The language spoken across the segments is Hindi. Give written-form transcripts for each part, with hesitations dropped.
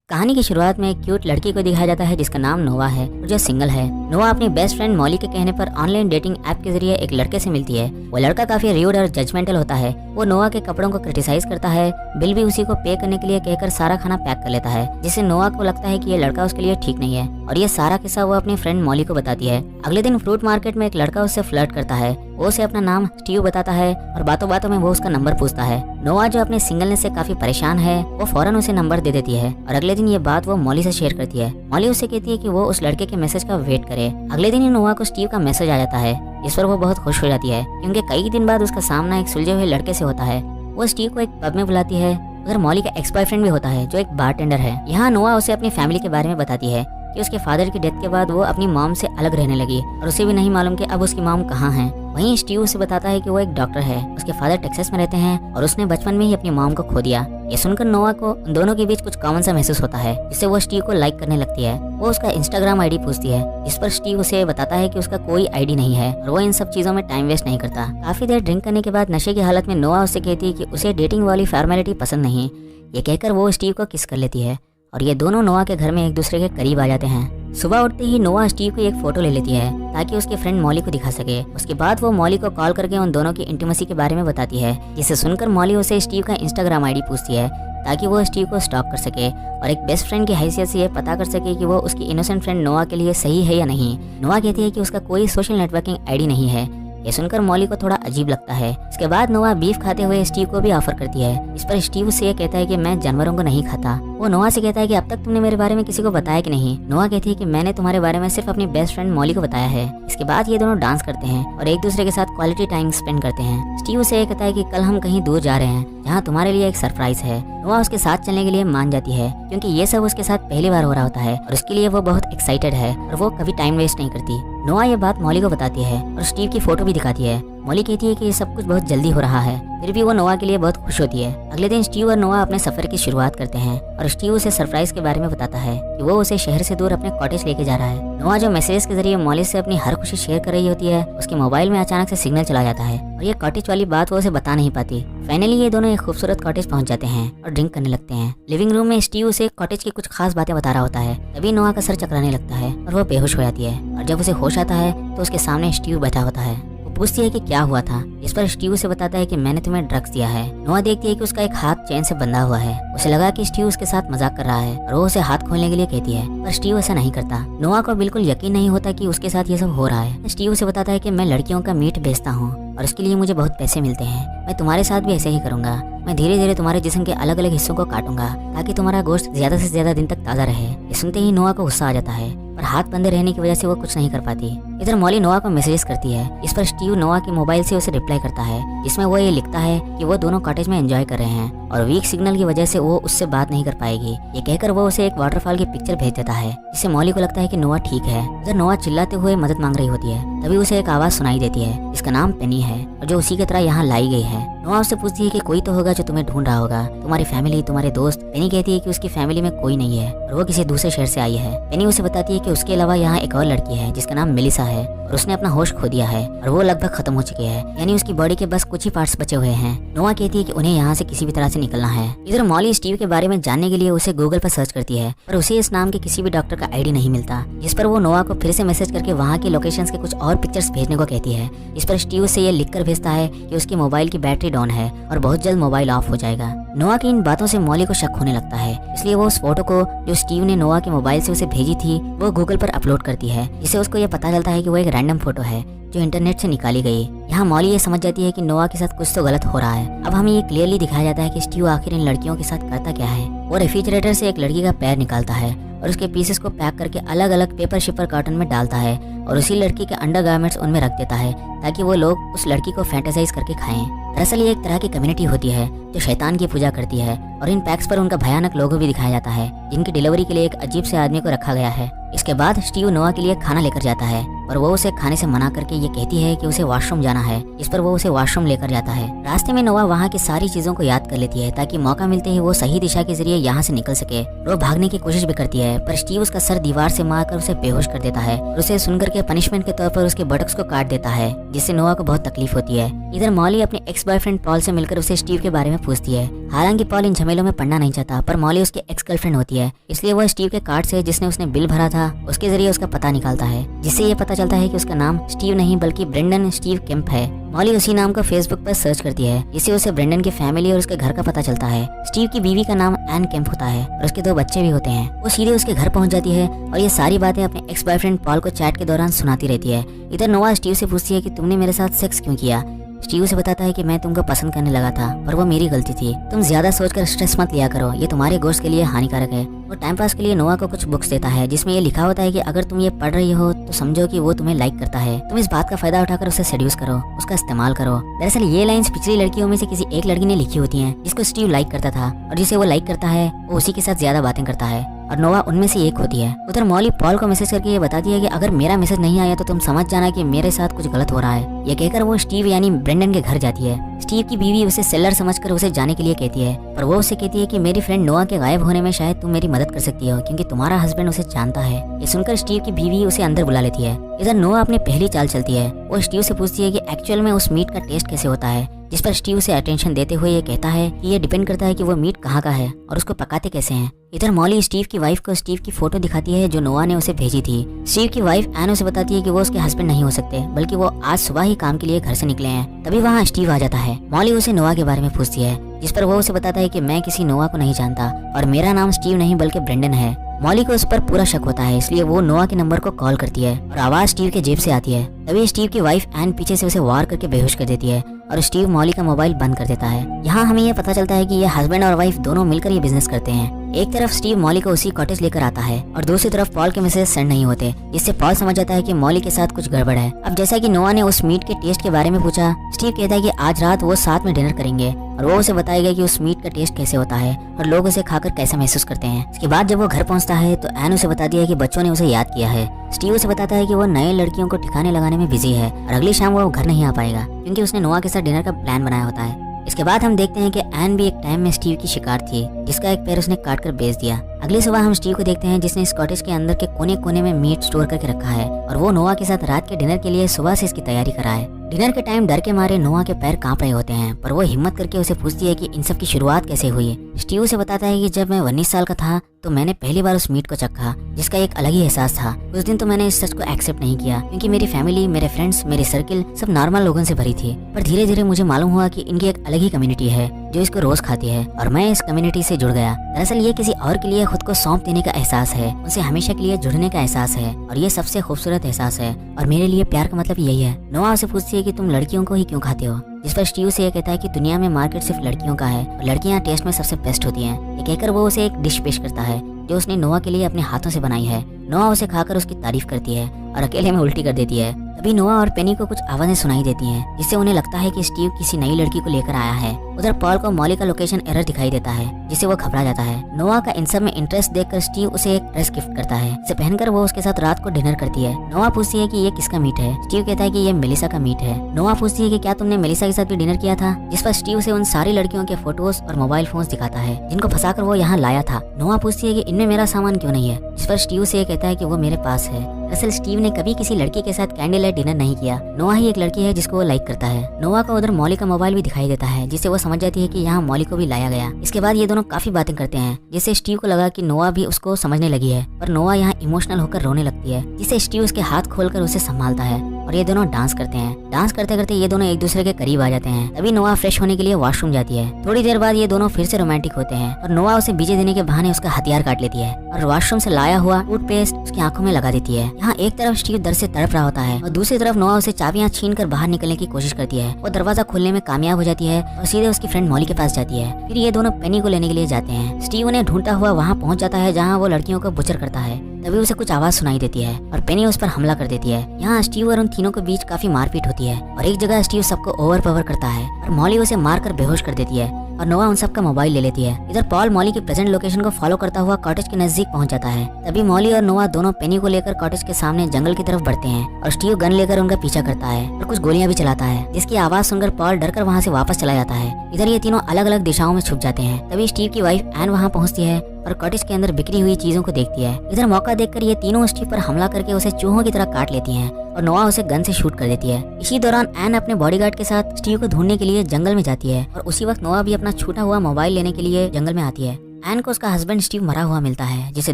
कहानी की शुरुआत में एक क्यूट लड़की को दिखाया जाता है जिसका नाम नोवा है और जो सिंगल है। नोवा अपनी बेस्ट फ्रेंड मॉली के कहने पर ऑनलाइन डेटिंग ऐप के जरिए एक लड़के से मिलती है। वो लड़का काफी र्यूड और जजमेंटल होता है। वो नोवा के कपड़ों को क्रिटिसाइज करता है, बिल भी उसी को पे करने के लिए कहकर सारा खाना पैक कर लेता है, जिससे नोवा को लगता है कि ये लड़का उसके लिए ठीक नहीं है और ये सारा किस्सा वो अपनी फ्रेंड मॉली को बताती है। अगले दिन फ्रूट मार्केट में एक लड़का उससे फ्लर्ट करता है। वो उसे अपना नाम स्टीव बताता है और बातों बातों में वो उसका नंबर पूछता है। नोवा जो अपने सिंगलनेस से काफी परेशान है, वो फौरन उसे नंबर दे देती है और अगले दिन ये बात वो मॉली से शेयर करती है। मॉली उससे कहती है कि वो उस लड़के के मैसेज का वेट करे। अगले दिन ही नोवा को स्टीव का मैसेज आ जाता है। इस पर वो बहुत खुश हो जाती है क्योंकि कई दिन बाद उसका सामना एक सुलझे हुए लड़के से होता है। वो स्टीव को एक पब में बुलाती है, उधर मॉली का एक्स बॉयफ्रेंड भी होता है जो एक बारटेंडर है। यहाँ नोवा उसे अपनी फैमिली के बारे में बताती है कि उसके फादर की डेथ के बाद वो अपनी मॉम से अलग रहने लगी और उसे भी नहीं मालूम कि अब उसकी मॉम कहाँ है। वहीं स्टीव उसे बताता है कि वो एक डॉक्टर है, उसके फादर टेक्सास में रहते हैं और उसने बचपन में ही अपनी मॉम को खो दिया। ये सुनकर नोवा को उन दोनों के बीच कुछ कॉमन सा महसूस होता है, जिससे वो स्टीव को लाइक करने लगती है। वो उसका इंस्टाग्राम आईडी पूछती है, इस पर स्टीव उसे बताता है कि उसका कोई आईडी नहीं है और वो इन सब चीजों में टाइम वेस्ट नहीं करता। काफी देर ड्रिंक करने के बाद नशे की हालत में नोवा उससे कहती है कि उसे डेटिंग वाली फॉर्मेलिटी पसंद नहीं। ये कहकर वो स्टीव को किस कर लेती है और ये दोनों नोवा के घर में एक दूसरे के करीब आ जाते हैं। सुबह उठते ही नोवा स्टीव की एक फोटो ले लेती है ताकि उसके फ्रेंड मॉली को दिखा सके। उसके बाद वो मॉली को कॉल करके उन दोनों की इंटीमेसी के बारे में बताती है, जिसे सुनकर मॉली उसे स्टीव का इंस्टाग्राम आईडी पूछती है ताकि वो स्टीव को स्टॉक कर सके और एक बेस्ट फ्रेंड की हैसियत से ये पता कर सके कि वो उसकी इनोसेंट फ्रेंड नोवा के लिए सही है या नहीं। नोवा कहती है कि उसका कोई सोशल नेटवर्किंग आईडी नहीं है। ये सुनकर मॉली को थोड़ा अजीब लगता है। इसके बाद नोवा बीफ खाते हुए स्टीव को भी ऑफर करती है। इस पर स्टीव से ये कहता है कि मैं जानवरों को नहीं खाता। वो नोवा से कहता है कि अब तक तुमने मेरे बारे में किसी को बताया कि नहीं। नोवा कहती है कि मैंने तुम्हारे बारे में सिर्फ अपनी बेस्ट फ्रेंड मॉली को बताया है। इसके बाद ये दोनों डांस करते हैं और एक दूसरे के साथ क्वालिटी टाइम स्पेंड करते हैं। स्टीव से ये कहता है कि कल हम कहीं दूर जा रहे हैं जहाँ तुम्हारे लिए एक सरप्राइज है। नोवा उसके साथ चलने के लिए मान जाती है क्योंकि ये सब उसके साथ पहली बार हो रहा होता है और उसके लिए वो बहुत एक्साइटेड है और वो कभी टाइम वेस्ट नहीं करती। नोवा ये बात मॉली को बताती है और स्टीव की फोटो भी दिखाती है। मॉली कहती है कि ये सब कुछ बहुत जल्दी हो रहा है, फिर भी वो नोवा के लिए बहुत खुश होती है। अगले दिन स्टीव और नोवा अपने सफर की शुरुआत करते हैं और स्टीव उसे सरप्राइज के बारे में बताता है कि वो उसे शहर से दूर अपने कॉटेज लेके जा रहा है। नोवा जो मैसेज के जरिए मॉली से अपनी हर खुशी शेयर कर रही होती है, उसके मोबाइल में अचानक से सिग्नल चला जाता है और ये कॉटेज वाली बात वो उसे बता नहीं पाती। फाइनली ये दोनों एक खूबसूरत कॉटेज पहुंच जाते हैं और ड्रिंक करने लगते हैं। लिविंग रूम में स्टीव उसे कॉटेज की कुछ खास बातें बता रहा होता है। तभी नोवा का सर चकराने लगता है और वो बेहोश हो जाती है और जब उसे होश आता है तो उसके सामने स्टीव बैठा होता है। पूछती है कि क्या हुआ था। इस पर स्टीव से बताता है कि मैंने तुम्हें ड्रग्स दिया है। नोवा देखती है कि उसका एक हाथ चेन से बंधा हुआ है। उसे लगा कि स्टीव उसके साथ मजाक कर रहा है और वो उसे हाथ खोलने के लिए कहती है, पर स्टीव ऐसा नहीं करता। नोवा को बिल्कुल यकीन नहीं होता कि उसके साथ ये सब हो रहा है। स्टीव से बताता है कि मैं लड़कियों का मीट बेचता हूँ और इसके लिए मुझे बहुत पैसे मिलते हैं। मैं तुम्हारे साथ भी ऐसे ही करूंगा। मैं धीरे धीरे तुम्हारे जिस्म के अलग अलग हिस्सों को काटूंगा ताकि तुम्हारा गोश्त ज्यादा से ज्यादा दिन तक ताजा रहे। ये सुनते ही नोवा को गुस्सा आ जाता है, पर हाथ बंधे रहने की वजह से वो कुछ नहीं कर पाती। इधर मॉली नोवा को मैसेजेस करती है। इस पर स्टीव नोवा के मोबाइल से उसे रिप्लाई करता है, जिसमें वो ये लिखता है कि वो दोनों कॉटेज में एंजॉय कर रहे हैं और वीक सिग्नल की वजह से वो उससे बात नहीं कर पाएगी। ये कहकर वो उसे एक वाटरफॉल की पिक्चर भेज देता है, जिससे मॉली को लगता है कि नोवा ठीक है। इधर नोवा चिल्लाते हुए मदद मांग रही होती है। तभी उसे एक आवाज सुनाई देती है जिसका नाम पेनी है और जो उसी की तरह यहाँ लाई गई है। नोवा उससे पूछती है कि कोई तो होगा जो तुम्हें ढूंढ रहा होगा, तुम्हारी फैमिली, तुम्हारे दोस्त। पेनी कहती है कि उसकी फैमिली में कोई नहीं है और वो किसी दूसरे शहर से आई है। पेनी उसे बताती है कि उसके अलावा यहाँ एक और लड़की है जिसका नाम मेलिसा है और उसने अपना होश खो दिया है और वो लगभग खत्म हो चुकी है, यानी उसकी बॉडी के बस कुछ ही पार्ट्स बचे हुए हैं। नोवा कहती है कि उन्हें यहाँ से किसी भी तरह से निकलना है। इधर मॉली स्टीव के बारे में जानने के लिए उसे गूगल पर सर्च करती है, पर उसे इस नाम के किसी भी डॉक्टर का आईडी नहीं मिलता। जिस पर वो नोवा को फिर से मैसेज करके वहाँ की लोकेशंस के कुछ और पिक्चर्स भेजने को कहती है। इस पर स्टीव से ये लिखकर भेजता है कि उसकी मोबाइल की बैटरी डाउन है और बहुत जल्द मोबाइल ऑफ हो जाएगा। नोवा की इन बातों से मॉली को शक होने लगता है, इसलिए वो उस फोटो को जो स्टीव ने नोवा के मोबाइल से उसे भेजी थी वो गूगल पर अपलोड करती है, जिससे उसको ये पता चलता है कि वो एक रैंडम फोटो है जो इंटरनेट से निकाली गई। यहाँ मॉली ये समझ जाती है कि नोवा के साथ कुछ तो गलत हो रहा है। अब हमें ये क्लियरली दिखाया जाता है कि स्टीव आखिर इन लड़कियों के साथ करता क्या है। वो रेफ्रिजरेटर से एक लड़की का पैर निकालता है और उसके पीसेस को पैक करके अलग अलग पेपर शिपर कार्टन में डालता है और उसी लड़की के अंडरगारमेंट्स उनमें रख देता है ताकि वो लोग उस लड़की को फैंटेसाइज करके खाएं। दरअसल ये एक तरह की कम्युनिटी होती है जो शैतान की पूजा करती है और इन पैक्स पर उनका भयानक लोगो भी दिखाया जाता है, जिनकी डिलीवरी के लिए एक अजीब से आदमी को रखा गया है। इसके बाद स्टीव नोवा के लिए खाना लेकर जाता है पर वो उसे खाने से मना करके ये कहती है कि उसे वॉशरूम जाना है, इस पर वो उसे वॉशरूम लेकर जाता है। रास्ते में नोआ वहाँ की सारी चीजों को याद कर लेती है ताकि मौका मिलते ही वो सही दिशा के जरिए यहाँ से निकल सके। वो भागने की कोशिश भी करती है पर स्टीव उसका सर दीवार से मारकर उसे बेहोश कर देता है और उसे सुनकर के पनिशमेंट के तौर पर उसके बटक्स को काट देता है, जिससे नोआ को बहुत तकलीफ होती है। इधर मॉली अपने एक्स बॉयफ्रेंड पॉल से मिलकर उसे स्टीव के बारे में पूछती है। हालांकि पॉल इन झमेलों में पड़ना नहीं चाहता, पर मॉली उसके एक्स गर्लफ्रेंड होती है, इसलिए वह स्टीव के कार्ड से जिसने उसने बिल भरा था उसके जरिए उसका पता निकालता है, जिससे ये पता चलता है कि उसका नाम स्टीव नहीं बल्कि ब्रेंडन स्टीव केम्प है। मॉली उसी नाम को फेसबुक पर सर्च करती है, जिससे उसे ब्रेंडन की फैमिली और उसके घर का पता चलता है। स्टीव की बीवी का नाम एन केम्प होता है और उसके 2 बच्चे भी होते हैं। वो सीधे उसके घर पहुंच जाती है और ये सारी बातें अपने एक्स बॉयफ्रेंड पॉल को चैट के दौरान सुनाती रहती है। इधर नोआ स्टीव से पूछती है कि तुमने मेरे साथ सेक्स क्यों किया। स्टीव से बताता है कि मैं तुमको पसंद करने लगा था पर वो मेरी गलती थी, तुम ज्यादा सोचकर स्ट्रेस मत लिया करो, ये तुम्हारे गोश्त के लिए हानिकारक है। वो टाइम पास के लिए नोआ को कुछ बुक्स देता है जिसमें ये लिखा होता है कि अगर तुम ये पढ़ रही हो तो समझो कि वो तुम्हें लाइक करता है, तुम इस बात का फायदा उठाकर उसे सेड्यूस करो, उसका इस्तेमाल करो। दरअसल ये लाइंस पिछली लड़कियों में से किसी एक लड़की ने लिखी होती हैं जिसको स्टीव लाइक करता था और जिसे वो लाइक करता है वो उसी के साथ ज्यादा बातें करता है और नोआ उनमें से एक होती है। उधर मॉली पॉल को मैसेज करके ये बताती है कि अगर मेरा मैसेज नहीं आया तो तुम समझ जाना कि मेरे साथ कुछ गलत हो रहा है। ये कहकर वो स्टीव यानी ब्रेंडन के घर जाती है। स्टीव की बीवी उसे सेलर समझकर उसे जाने के लिए कहती है, पर वो उसे कहती है कि मेरी फ्रेंड नोआ के गायब होने में शायद तुम मेरी मदद कर सकती हो क्योंकि तुम्हारा हस्बैंड उसे जानता है। ये सुनकर स्टीव की बीवी उसे अंदर बुला लेती है। इधर नोआ अपनी पहली चाल चलती है। वो स्टीव से पूछती है कि एक्चुअल में उस मीट का टेस्ट कैसे होता है, जिस पर स्टीव से अटेंशन देते हुए ये कहता है कि ये डिपेंड करता है कि वो मीट कहाँ का है और उसको पकाते कैसे हैं। इधर मॉली स्टीव की वाइफ को स्टीव की फोटो दिखाती है जो नोआ ने उसे भेजी थी। स्टीव की वाइफ एन उसे बताती है कि वो उसके हस्बैंड नहीं हो सकते बल्कि वो आज सुबह ही काम के लिए घर से निकले हैं। तभी वहाँ स्टीव आ जाता है। मॉली उसे नोआ के बारे में पूछती है, जिस पर वो उसे बताता है कि मैं किसी नोआ को नहीं जानता और मेरा नाम स्टीव नहीं बल्कि ब्रेंडन है। मॉली को उस पर पूरा शक होता है, इसलिए वो नोआ के नंबर को कॉल करती है और आवाज स्टीव के जेब से आती है। तभी स्टीव की वाइफ एन पीछे से उसे वार करके बेहोश कर देती है और स्टीव मॉली का मोबाइल बंद कर देता है। यहाँ हमें ये पता चलता है कि ये हस्बैंड और वाइफ दोनों मिलकर ये बिजनेस करते हैं। एक तरफ स्टीव मॉली को उसी कॉटेज लेकर आता है और दूसरी तरफ पॉल के मैसेज सेंड नहीं होते, जिससे पॉल समझ जाता है कि मॉली के साथ कुछ गड़बड़ है। अब जैसा कि नोआ ने उस मीट के टेस्ट के बारे में पूछा, स्टीव कहता है कि आज रात वो साथ में डिनर करेंगे और वो उसे बताएगा कि उस मीट का टेस्ट कैसे होता है और लोग उसे खाकर कैसा महसूस करते हैं। इसके बाद जब वो घर पहुंचता है तो एन उसे बताती है कि बच्चों ने उसे याद किया है। स्टीव उसे बताता है कि वो नए लड़कियों को ठिकाने लगाने में बिजी है और अगली शाम वो घर नहीं आ पाएगा क्योंकि उसने नोआ के साथ डिनर का प्लान बनाया होता है। इसके बाद हम देखते हैं कि एन भी एक टाइम में स्टीव की शिकार थी, जिसका एक पैर उसने काट कर बेच दिया। अगली सुबह हम स्टीव को देखते हैं जिसने इस कॉटेज के अंदर के कोने कोने में मीट स्टोर करके रखा है और वो नोआ के साथ रात के डिनर के लिए सुबह से इसकी तैयारी कर रहा है। डिनर के टाइम डर के मारे नोआ के पैर कांप रहे होते हैं, पर वो हिम्मत करके उसे पूछती है कि इन सब की शुरुआत कैसे हुई। स्टीव उसे बताता है कि जब मैं 19 साल का था तो मैंने पहली बार उस मीट को चखा, जिसका एक अलग ही एहसास था। उस दिन तो मैंने इस सच को एक्सेप्ट नहीं किया क्योंकि मेरी फैमिली, मेरे फ्रेंड्स, मेरी सर्किल सब नॉर्मल लोगों से भरी थी, पर धीरे धीरे मुझे मालूम हुआ कि इनकी एक अलग ही कम्युनिटी है जो इसको रोज खाती है और मैं इस कम्युनिटी से जुड़ गया। दरअसल ये किसी और के लिए खुद को सौंप देने का एहसास है, उनसे हमेशा के लिए जुड़ने का एहसास है और ये सबसे खूबसूरत एहसास है और मेरे लिए प्यार का मतलब यही है। नोआ उसे पूछती है कि तुम लड़कियों को ही क्यों खाते हो, जिस पर स्टीव से ये कहता है कि दुनिया में मार्केट सिर्फ लड़कियों का है और लड़कियां टेस्ट में सबसे बेस्ट होती हैं। ये कहकर वो उसे एक डिश पेश करता है जो उसने नोआ के लिए अपने हाथों से बनाई है। नोआ उसे खाकर उसकी तारीफ करती है और अकेले में उल्टी कर देती है। तभी नोआ और पेनी को कुछ आवाजें सुनाई देती हैं, जिससे उन्हें लगता है कि स्टीव किसी नई लड़की को लेकर आया है। उधर पॉल को मॉली का लोकेशन एरर दिखाई देता है, जिससे वो घबरा जाता है। नोआ का इन सब में इंटरेस्ट देखकर स्टीव उसे एक ड्रेस गिफ्ट करता है, जिसे पहनकर वो उसके साथ रात को डिनर करती है। नोआ पूछती है कि ये किसका मीट है। स्टीव कहता है कि ये मेलिसा का मीट है। नोआ पूछती है कि क्या तुमने मेलिसा के साथ भी डिनर किया था, जिस पर स्टीव से उन सारी लड़कियों के फोटोज और मोबाइल फोन्स दिखाता है जिनको फंसाकर वो यहाँ लाया था। नोआ पूछती है कि इनमें मेरा सामान क्यों नहीं है, जिस पर स्टीव से कहता है कि वो मेरे पास है। दरअसल स्टीव ने कभी किसी लड़की के साथ कैंडल लाइट डिनर नहीं किया। नोआ ही एक लड़की है जिसको वो लाइक करता है। नोआ को उधर मॉली का मोबाइल भी दिखाई देता है, जिससे वो समझ जाती है कि यहाँ मॉली को भी लाया गया। इसके बाद ये दोनों काफी बातें करते हैं, जिससे स्टीव को लगा कि नोआ भी उसको समझने लगी है, पर नोआ यहाँ इमोशनल होकर रोने लगती है, जिससे स्टीव उसके हाथ खोलकर उसे संभालता है और ये दोनों डांस करते हैं। डांस करते करते ये दोनों एक दूसरे के करीब आ जाते हैं। तभी नोआ फ्रेश होने के लिए वॉशरूम जाती है। थोड़ी देर बाद ये दोनों फिर से रोमांटिक होते हैं और नोआ उसे बीजे देने के बहाने उसका हथियार काट लेती है और वॉशरूम से लाया हुआ टूथपेस्ट उसकी आंखों में लगा देती है। यहाँ एक तरफ स्टीव दर्द से तड़प रहा होता है और दूसरी तरफ नोआ उसे चाबियां छीन कर बाहर निकलने की कोशिश करती है। वो दरवाजा खोलने में कामयाब हो जाती है और सीधे उसकी फ्रेंड मॉली के पास जाती है। फिर ये दोनों पेनी को लेने के लिए जाते हैं। स्टीव उन्हें ढूंढता हुआ वहाँ पहुँच जाता है जहाँ वो लड़कियों को बुचर करता है। तभी उसे कुछ आवाज सुनाई देती है और पेनी उस पर हमला कर देती है। यहाँ स्टीव और उन तीनों के बीच काफी मारपीट होती है और एक जगह स्टीव सबको ओवर पावर करता है और मॉली उसे मारकर बेहोश कर देती है। और नोआ उन सबका मोबाइल ले लेती है। इधर पॉल मॉली की प्रेजेंट लोकेशन को फॉलो करता हुआ कॉटेज के नजदीक पहुंच जाता है। तभी मॉली और नोआ दोनों पेनी को लेकर कॉटेज के सामने जंगल की तरफ बढ़ते हैं और स्टीव गन लेकर उनका पीछा करता है और कुछ गोलियां भी चलाता है, जिसकी आवाज सुनकर पॉल डरकर वहां से वापस चला जाता है। इधर ये तीनों अलग अलग दिशाओं में छुप जाते हैं। तभी स्टीव की वाइफ एन वहां पहुंचती है और कॉटेज के अंदर बिखरी हुई चीजों को देखती है। इधर मौका देखकर ये तीनों स्टीव पर हमला करके उसे चूहों की तरह काट लेती हैं और नोआ उसे गन से शूट कर देती है। इसी दौरान एन अपने बॉडीगार्ड के साथ स्टीव को ढूंढने के लिए जंगल में जाती है और उसी वक्त नोआ भी अपना छूटा हुआ मोबाइल लेने के लिए जंगल में आती है। एन को उसका हस्बैंड स्टीव मरा हुआ मिलता है, जिसे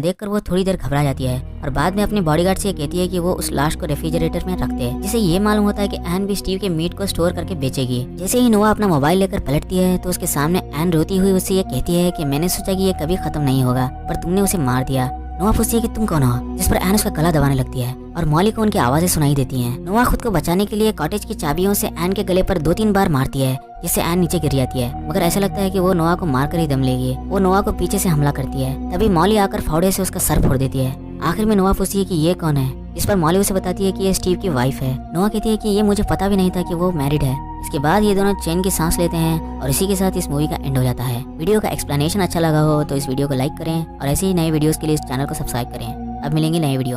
देखकर वो थोड़ी देर घबरा जाती है और बाद में अपने बॉडीगार्ड से कहती है कि वो उस लाश को रेफ्रिजरेटर में रख दे, जिसे ये मालूम होता है कि एन भी स्टीव के मीट को स्टोर करके बेचेगी। जैसे ही नोआ अपना मोबाइल लेकर पलटती है तो उसके सामने एन रोती हुई उससे ये कहती है कि मैंने सोचा कि ये कभी खत्म नहीं होगा, पर तुमने उसे मार दिया। नोआ पूछती है कि तुम कौन हो, जिस पर एन उसका गला दबाने लगती है और मॉली को उनकी आवाजें सुनाई देती हैं। नोआ खुद को बचाने के लिए कॉटेज की चाबियों से एन के गले पर 2-3 बार मारती है, जिससे एन नीचे गिर जाती है, मगर ऐसा लगता है कि वो नोआ को मारकर ही दम लेगी। वो नोआ को पीछे से हमला करती है। तभी मॉली आकर फावड़े से उसका सर फोड़ देती है। आखिर में नोआ पूछती है कि ये कौन है, इस पर मॉली उसे बताती है कि ये स्टीव की वाइफ है। नोआ कहती है कि ये मुझे पता भी नहीं था कि वो मैरिड है। इसके बाद ये दोनों चैन की सांस लेते हैं और इसी के साथ इस मूवी का एंड हो जाता है। वीडियो का एक्सप्लेनेशन अच्छा लगा हो तो इस वीडियो को लाइक करें और ऐसे ही नए वीडियोस के लिए इस चैनल को सब्सक्राइब करें। अब मिलेंगे नए वीडियो।